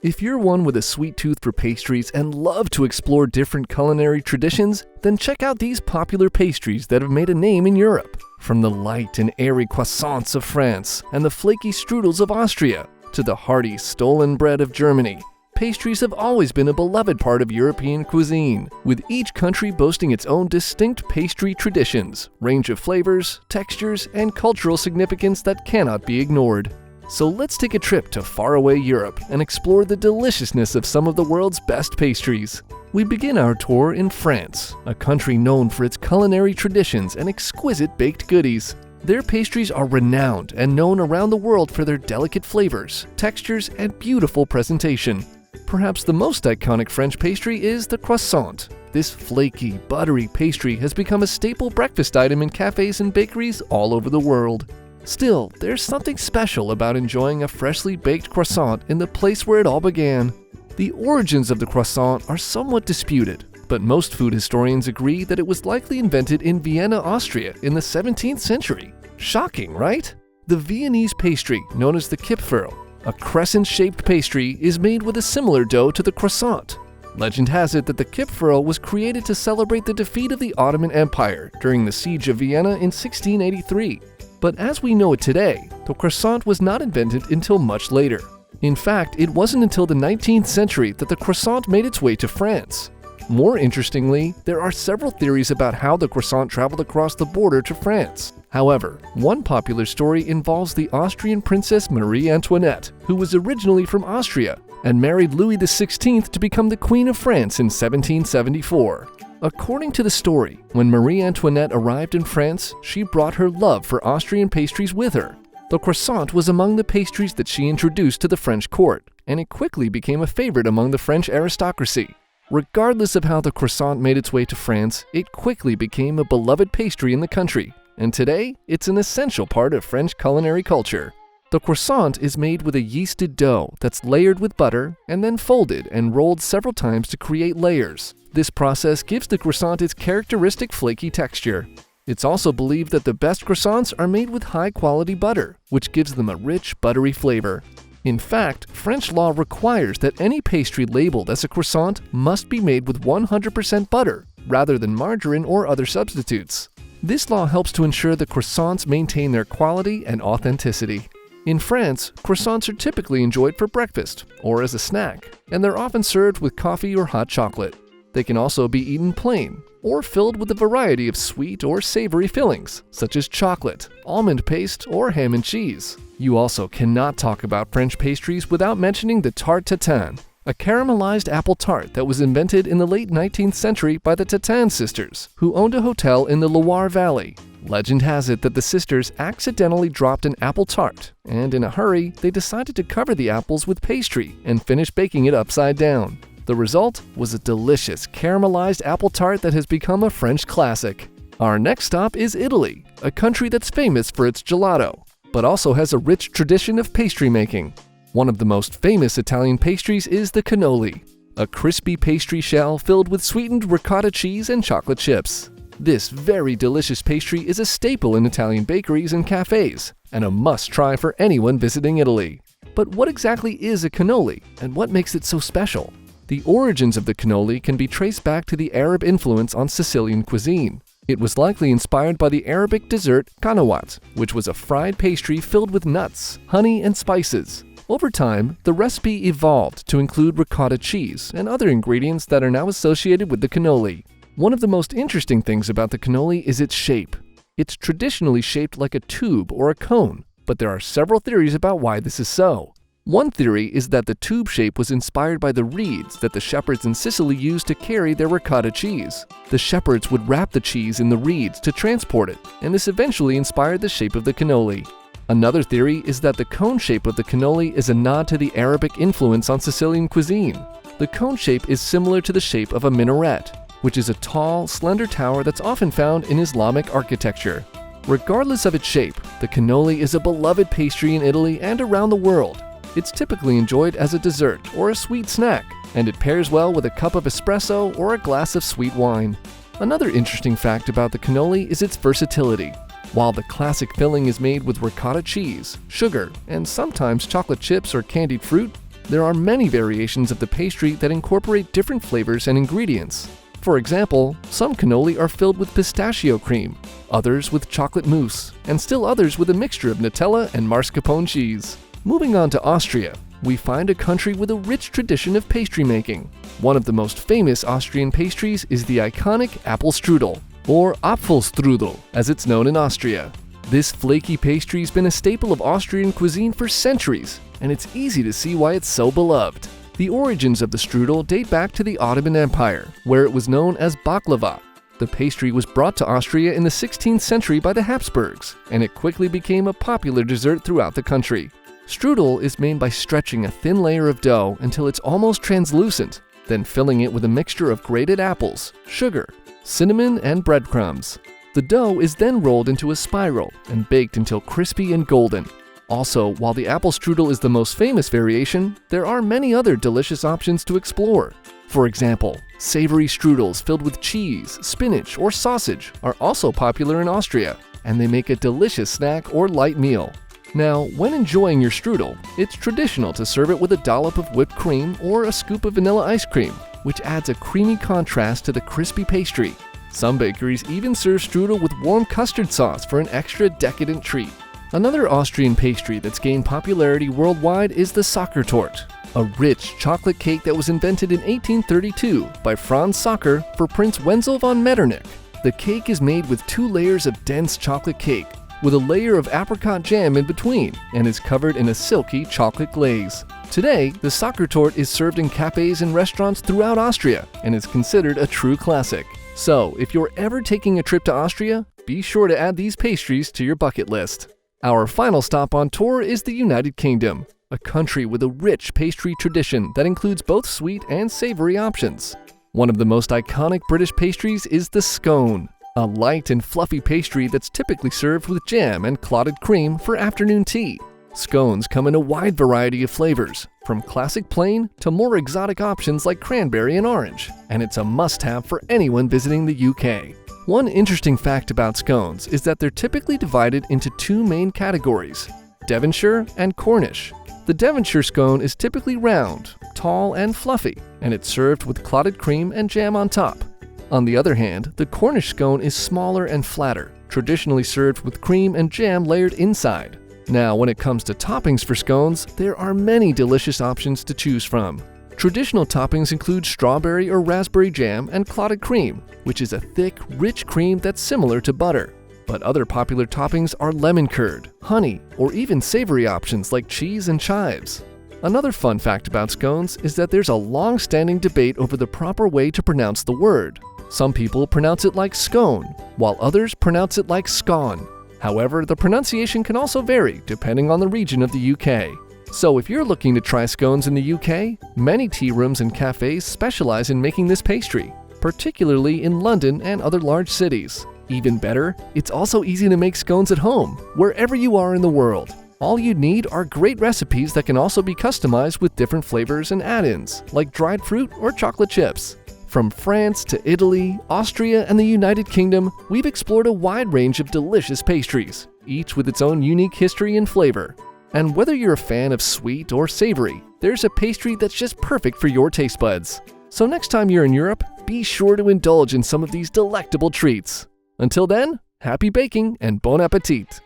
If you're one with a sweet tooth for pastries and love to explore different culinary traditions, then check out these popular pastries that have made a name in Europe. From the light and airy croissants of France and the flaky strudels of Austria to the hearty Stollen bread of Germany, pastries have always been a beloved part of European cuisine, with each country boasting its own distinct pastry traditions, range of flavors, textures, and cultural significance that cannot be ignored. So let's take a trip to faraway Europe and explore the deliciousness of some of the world's best pastries. We begin our tour in France, a country known for its culinary traditions and exquisite baked goodies. Their pastries are renowned and known around the world for their delicate flavors, textures, and beautiful presentation. Perhaps the most iconic French pastry is the croissant. This flaky, buttery pastry has become a staple breakfast item in cafes and bakeries all over the world. Still, there's something special about enjoying a freshly baked croissant in the place where it all began. The origins of the croissant are somewhat disputed, but most food historians agree that it was likely invented in Vienna, Austria in the 17th century. Shocking, right? The Viennese pastry, known as the Kipferl, a crescent-shaped pastry, is made with a similar dough to the croissant. Legend has it that the Kipferl was created to celebrate the defeat of the Ottoman Empire during the Siege of Vienna in 1683. But as we know it today, the croissant was not invented until much later. In fact, it wasn't until the 19th century that the croissant made its way to France. More interestingly, there are several theories about how the croissant traveled across the border to France. However, one popular story involves the Austrian Princess Marie Antoinette, who was originally from Austria and married Louis XVI to become the Queen of France in 1774. According to the story, when Marie Antoinette arrived in France, she brought her love for Austrian pastries with her. The croissant was among the pastries that she introduced to the French court, and it quickly became a favorite among the French aristocracy. Regardless of how the croissant made its way to France, it quickly became a beloved pastry in the country, and today it's an essential part of French culinary culture. The croissant is made with a yeasted dough that's layered with butter and then folded and rolled several times to create layers. This process gives the croissant its characteristic flaky texture. It's also believed that the best croissants are made with high-quality butter, which gives them a rich, buttery flavor. In fact, French law requires that any pastry labeled as a croissant must be made with 100% butter, rather than margarine or other substitutes. This law helps to ensure the croissants maintain their quality and authenticity. In France, croissants are typically enjoyed for breakfast or as a snack, and they're often served with coffee or hot chocolate. They can also be eaten plain or filled with a variety of sweet or savory fillings, such as chocolate, almond paste, or ham and cheese. You also cannot talk about French pastries without mentioning the tarte tatin, a caramelized apple tart that was invented in the late 19th century by the Tatin sisters, who owned a hotel in the Loire Valley. Legend has it that the sisters accidentally dropped an apple tart, and in a hurry, they decided to cover the apples with pastry and finish baking it upside down. The result was a delicious caramelized apple tart that has become a French classic. Our next stop is Italy, a country that's famous for its gelato, but also has a rich tradition of pastry making. One of the most famous Italian pastries is the cannoli, a crispy pastry shell filled with sweetened ricotta cheese and chocolate chips. This very delicious pastry is a staple in Italian bakeries and cafes, and a must-try for anyone visiting Italy. But what exactly is a cannoli, and what makes it so special? The origins of the cannoli can be traced back to the Arab influence on Sicilian cuisine. It was likely inspired by the Arabic dessert cannoat, which was a fried pastry filled with nuts, honey, and spices. Over time, the recipe evolved to include ricotta cheese and other ingredients that are now associated with the cannoli. One of the most interesting things about the cannoli is its shape. It's traditionally shaped like a tube or a cone, but there are several theories about why this is so. One theory is that the tube shape was inspired by the reeds that the shepherds in Sicily used to carry their ricotta cheese. The shepherds would wrap the cheese in the reeds to transport it, and this eventually inspired the shape of the cannoli. Another theory is that the cone shape of the cannoli is a nod to the Arabic influence on Sicilian cuisine. The cone shape is similar to the shape of a minaret, which is a tall, slender tower that's often found in Islamic architecture. Regardless of its shape, the cannoli is a beloved pastry in Italy and around the world. It's typically enjoyed as a dessert or a sweet snack, and it pairs well with a cup of espresso or a glass of sweet wine. Another interesting fact about the cannoli is its versatility. While the classic filling is made with ricotta cheese, sugar, and sometimes chocolate chips or candied fruit, there are many variations of the pastry that incorporate different flavors and ingredients. For example, some cannoli are filled with pistachio cream, others with chocolate mousse, and still others with a mixture of Nutella and mascarpone cheese. Moving on to Austria, we find a country with a rich tradition of pastry making. One of the most famous Austrian pastries is the iconic APFELSTRUDEL, or APFELSTRUDEL, as it's known in Austria. This flaky pastry has been a staple of Austrian cuisine for centuries, and it's easy to see why it's so beloved. The origins of the strudel date back to the Ottoman Empire, where it was known as baklava. The pastry was brought to Austria in the 16th century by the Habsburgs, and it quickly became a popular dessert throughout the country. Strudel is made by stretching a thin layer of dough until it's almost translucent, then filling it with a mixture of grated apples, sugar, cinnamon, and breadcrumbs. The dough is then rolled into a spiral and baked until crispy and golden. Also, while the APFELSTRUDEL is the most famous variation, there are many other delicious options to explore. For example, savory strudels filled with cheese, spinach, or sausage are also popular in Austria, and they make a delicious snack or light meal. Now, when enjoying your strudel, it's traditional to serve it with a dollop of whipped cream or a scoop of vanilla ice cream, which adds a creamy contrast to the crispy pastry. Some bakeries even serve strudel with warm custard sauce for an extra decadent treat. Another Austrian pastry that's gained popularity worldwide is the SACHERTORTE, a rich chocolate cake that was invented in 1832 by Franz Sacher for Prince Wenzel von Metternich. The cake is made with 2 layers of dense chocolate cake, with a layer of apricot jam in between, and is covered in a silky chocolate glaze. Today, the SACHERTORTE is served in cafes and restaurants throughout Austria and is considered a true classic. So, if you're ever taking a trip to Austria, be sure to add these pastries to your bucket list. Our final stop on tour is the United Kingdom, a country with a rich pastry tradition that includes both sweet and savory options. One of the most iconic British pastries is the SCONE, a light and fluffy pastry that's typically served with jam and clotted cream for afternoon tea. Scones come in a wide variety of flavors, from classic plain to more exotic options like cranberry and orange, and it's a must-have for anyone visiting the UK. One interesting fact about scones is that they're typically divided into 2 main categories, Devonshire and Cornish. The Devonshire scone is typically round, tall, and fluffy, and it's served with clotted cream and jam on top. On the other hand, the Cornish scone is smaller and flatter, traditionally served with cream and jam layered inside. Now, when it comes to toppings for scones, there are many delicious options to choose from. Traditional toppings include strawberry or raspberry jam and clotted cream, which is a thick, rich cream that's similar to butter. But other popular toppings are lemon curd, honey, or even savory options like cheese and chives. Another fun fact about scones is that there's a long-standing debate over the proper way to pronounce the word. Some people pronounce it like scone, while others pronounce it like scone. However, the pronunciation can also vary depending on the region of the UK. So if you're looking to try scones in the UK, many tea rooms and cafes specialize in making this pastry, particularly in London and other large cities. Even better, it's also easy to make scones at home, wherever you are in the world. All you need are great recipes that can also be customized with different flavors and add-ins, like dried fruit or chocolate chips. From France to Italy, Austria, and the United Kingdom, we've explored a wide range of delicious pastries, each with its own unique history and flavor. And whether you're a fan of sweet or savory, there's a pastry that's just perfect for your taste buds. So next time you're in Europe, be sure to indulge in some of these delectable treats. Until then, happy baking and bon appetit!